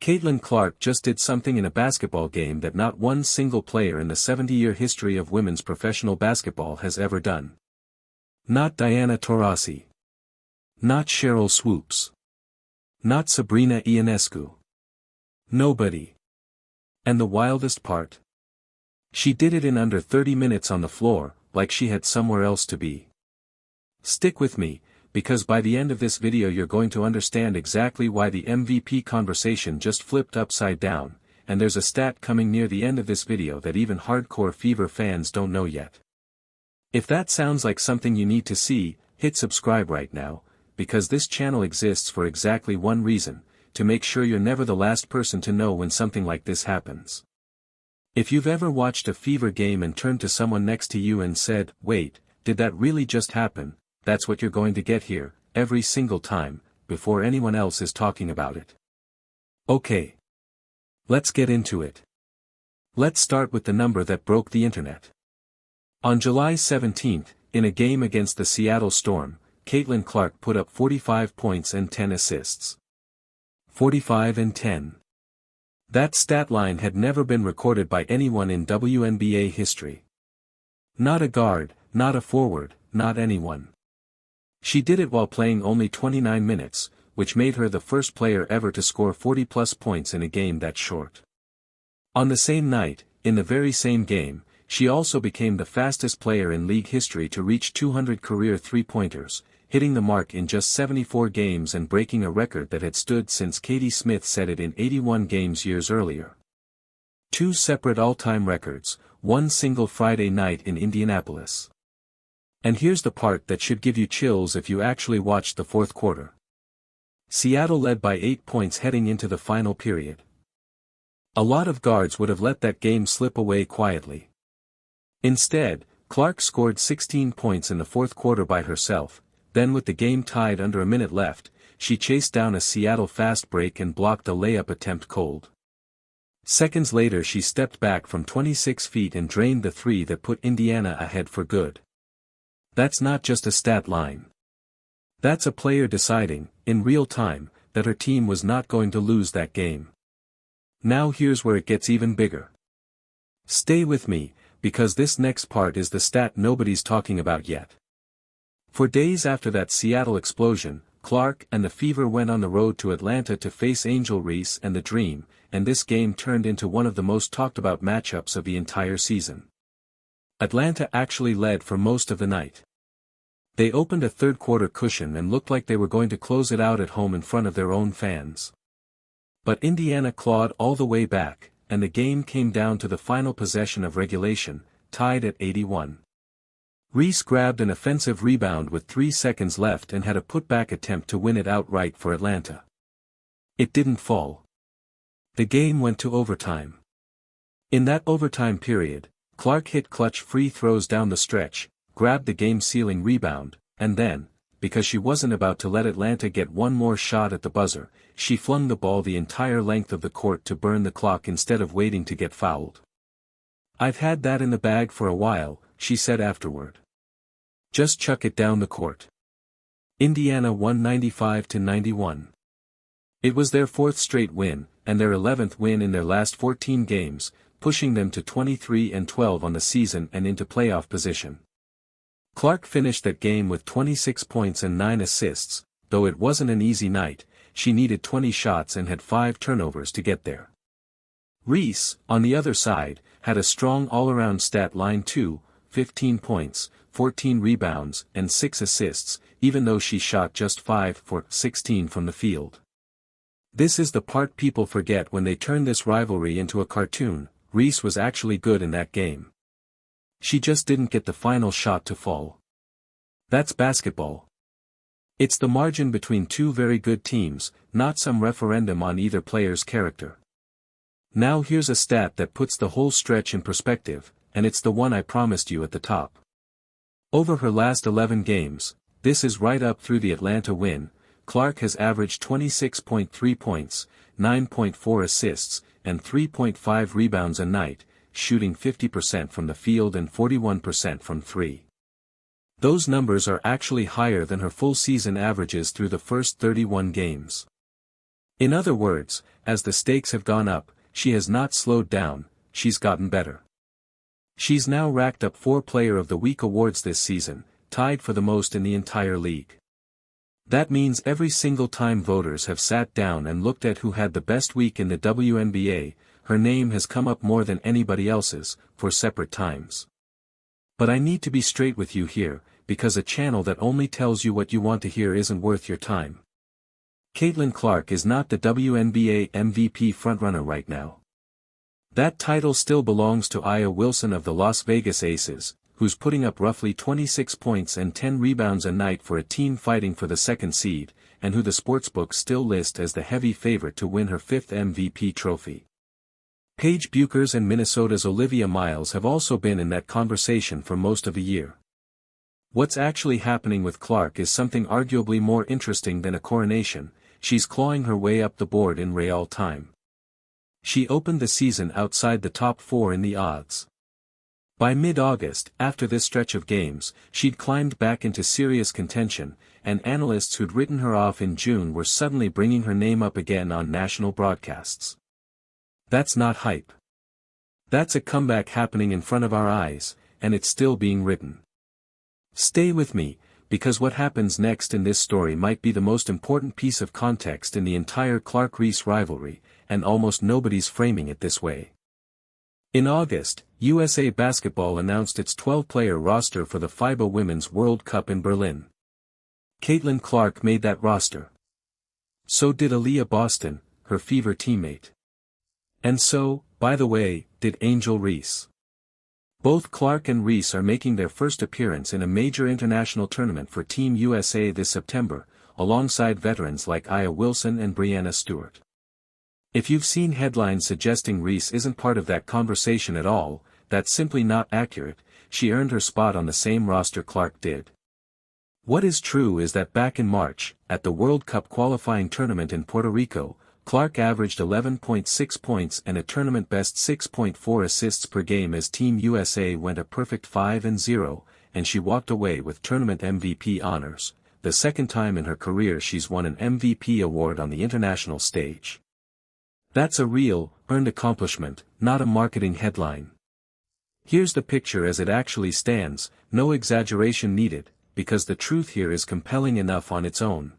Caitlin Clark just did something in a basketball game that not one single player in the 70-year history of women's professional basketball has ever done. Not Diana Taurasi. Not Cheryl Swoops. Not Sabrina Ionescu. Nobody. And the wildest part? She did it in under 30 minutes on the floor, like she had somewhere else to be. Stick with me, because by the end of this video you're going to understand exactly why the MVP conversation just flipped upside down, and there's a stat coming near the end of this video that even hardcore Fever fans don't know yet. If that sounds like something you need to see, hit subscribe right now, because this channel exists for exactly one reason, to make sure you're never the last person to know when something like this happens. If you've ever watched a Fever game and turned to someone next to you and said, "Wait, did that really just happen?" That's what you're going to get here, every single time, before anyone else is talking about it. Okay. Let's get into it. Let's start with the number that broke the internet. On July 17th, in a game against the Seattle Storm, Caitlin Clark put up 45 points and 10 assists. 45 and 10. That stat line had never been recorded by anyone in WNBA history. Not a guard, not a forward, not anyone. She did it while playing only 29 minutes, which made her the first player ever to score 40-plus points in a game that short. On the same night, in the very same game, she also became the fastest player in league history to reach 200 career three-pointers, hitting the mark in just 74 games and breaking a record that had stood since Katie Smith set it in 81 games years earlier. Two separate all-time records, one single Friday night in Indianapolis. And here's the part that should give you chills if you actually watched the fourth quarter. Seattle led by 8 points heading into the final period. A lot of guards would have let that game slip away quietly. Instead, Clark scored 16 points in the fourth quarter by herself. Then with the game tied under a minute left, she chased down a Seattle fast break and blocked a layup attempt cold. Seconds later she stepped back from 26 feet and drained the three that put Indiana ahead for good. That's not just a stat line. That's a player deciding, in real time, that her team was not going to lose that game. Now here's where it gets even bigger. Stay with me, because this next part is the stat nobody's talking about yet. For days after that Seattle explosion, Clark and the Fever went on the road to Atlanta to face Angel Reese and the Dream, and this game turned into one of the most talked about matchups of the entire season. Atlanta actually led for most of the night. They opened a third-quarter cushion and looked like they were going to close it out at home in front of their own fans. But Indiana clawed all the way back, and the game came down to the final possession of regulation, tied at 81. Reese grabbed an offensive rebound with 3 seconds left and had a putback attempt to win it outright for Atlanta. It didn't fall. The game went to overtime. In that overtime period, Clark hit clutch free throws down the stretch, grabbed the game-sealing rebound, and then, because she wasn't about to let Atlanta get one more shot at the buzzer, she flung the ball the entire length of the court to burn the clock instead of waiting to get fouled. "I've had that in the bag for a while," she said afterward. "Just chuck it down the court." Indiana won 95-91. It was their fourth straight win, and their 11th win in their last 14 games, pushing them to 23-12 on the season and into playoff position. Clark finished that game with 26 points and 9 assists, though it wasn't an easy night. She needed 20 shots and had 5 turnovers to get there. Reese, on the other side, had a strong all-around stat line too, 15 points, 14 rebounds, and 6 assists, even though she shot just 5 for 16 from the field. This is the part people forget when they turn this rivalry into a cartoon. Reese was actually good in that game. She just didn't get the final shot to fall. That's basketball. It's the margin between two very good teams, not some referendum on either player's character. Now here's a stat that puts the whole stretch in perspective, and it's the one I promised you at the top. Over her last 11 games, this is right up through the Atlanta win, Clark has averaged 26.3 points, 9.4 assists, and 3.5 rebounds a night, shooting 50% from the field and 41% from three. Those numbers are actually higher than her full season averages through the first 31 games. In other words, as the stakes have gone up, she has not slowed down, she's gotten better. She's now racked up 4 Player of the Week awards this season, tied for the most in the entire league. That means every single time voters have sat down and looked at who had the best week in the WNBA, her name has come up more than anybody else's, for separate times. But I need to be straight with you here, because a channel that only tells you what you want to hear isn't worth your time. Caitlin Clark is not the WNBA MVP frontrunner right now. That title still belongs to Aya Wilson of the Las Vegas Aces, who's putting up roughly 26 points and 10 rebounds a night for a team fighting for the second seed, and who the sportsbooks still list as the heavy favorite to win her 5th MVP trophy. Paige Buchers and Minnesota's Olivia Miles have also been in that conversation for most of the year. What's actually happening with Clark is something arguably more interesting than a coronation. She's clawing her way up the board in real time. She opened the season outside the top 4 in the odds. By mid-August, after this stretch of games, she'd climbed back into serious contention, and analysts who'd written her off in June were suddenly bringing her name up again on national broadcasts. That's not hype. That's a comeback happening in front of our eyes, and it's still being written. Stay with me, because what happens next in this story might be the most important piece of context in the entire Clark-Reese rivalry, and almost nobody's framing it this way. In August, USA Basketball announced its 12-player roster for the FIBA Women's World Cup in Berlin. Caitlin Clark made that roster. So did Aaliyah Boston, her Fever teammate. And so, by the way, did Angel Reese. Both Clark and Reese are making their first appearance in a major international tournament for Team USA this September, alongside veterans like Aya Wilson and Breanna Stewart. If you've seen headlines suggesting Reese isn't part of that conversation at all, that's simply not accurate. She earned her spot on the same roster Clark did. What is true is that back in March, at the World Cup qualifying tournament in Puerto Rico, Clark averaged 11.6 points and a tournament-best 6.4 assists per game as Team USA went a perfect 5-0, and she walked away with tournament MVP honors, the second time in her career she's won an MVP award on the international stage. That's a real, earned accomplishment, not a marketing headline. Here's the picture as it actually stands, no exaggeration needed, because the truth here is compelling enough on its own.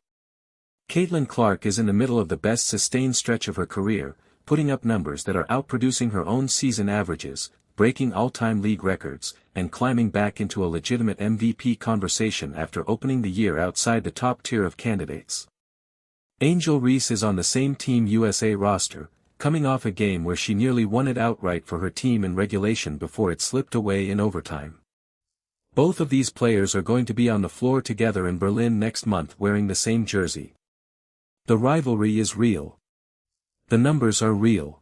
Caitlin Clark is in the middle of the best sustained stretch of her career, putting up numbers that are outproducing her own season averages, breaking all-time league records, and climbing back into a legitimate MVP conversation after opening the year outside the top tier of candidates. Angel Reese is on the same Team USA roster, coming off a game where she nearly won it outright for her team in regulation before it slipped away in overtime. Both of these players are going to be on the floor together in Berlin next month wearing the same jersey. The rivalry is real. The numbers are real.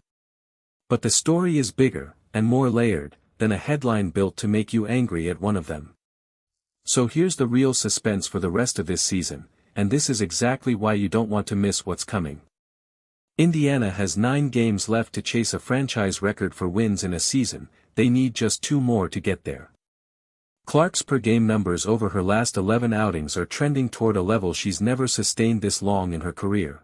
But the story is bigger, and more layered, than a headline built to make you angry at one of them. So here's the real suspense for the rest of this season, and this is exactly why you don't want to miss what's coming. Indiana has 9 games left to chase a franchise record for wins in a season. They need just 2 more to get there. Clark's per-game numbers over her last 11 outings are trending toward a level she's never sustained this long in her career.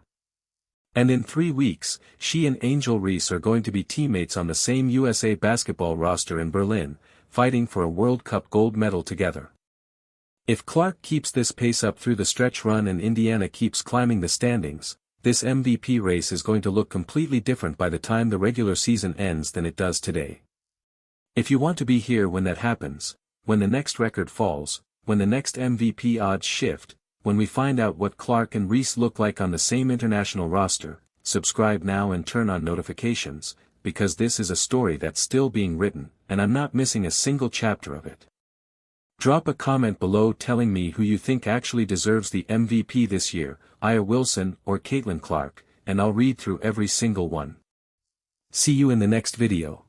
And in 3 weeks, she and Angel Reese are going to be teammates on the same USA Basketball roster in Berlin, fighting for a World Cup gold medal together. If Clark keeps this pace up through the stretch run and Indiana keeps climbing the standings, this MVP race is going to look completely different by the time the regular season ends than it does today. If you want to be here when that happens, when the next record falls, when the next MVP odds shift, when we find out what Clark and Reese look like on the same international roster, subscribe now and turn on notifications, because this is a story that's still being written, and I'm not missing a single chapter of it. Drop a comment below telling me who you think actually deserves the MVP this year, Aya Wilson or Caitlin Clark, and I'll read through every single one. See you in the next video.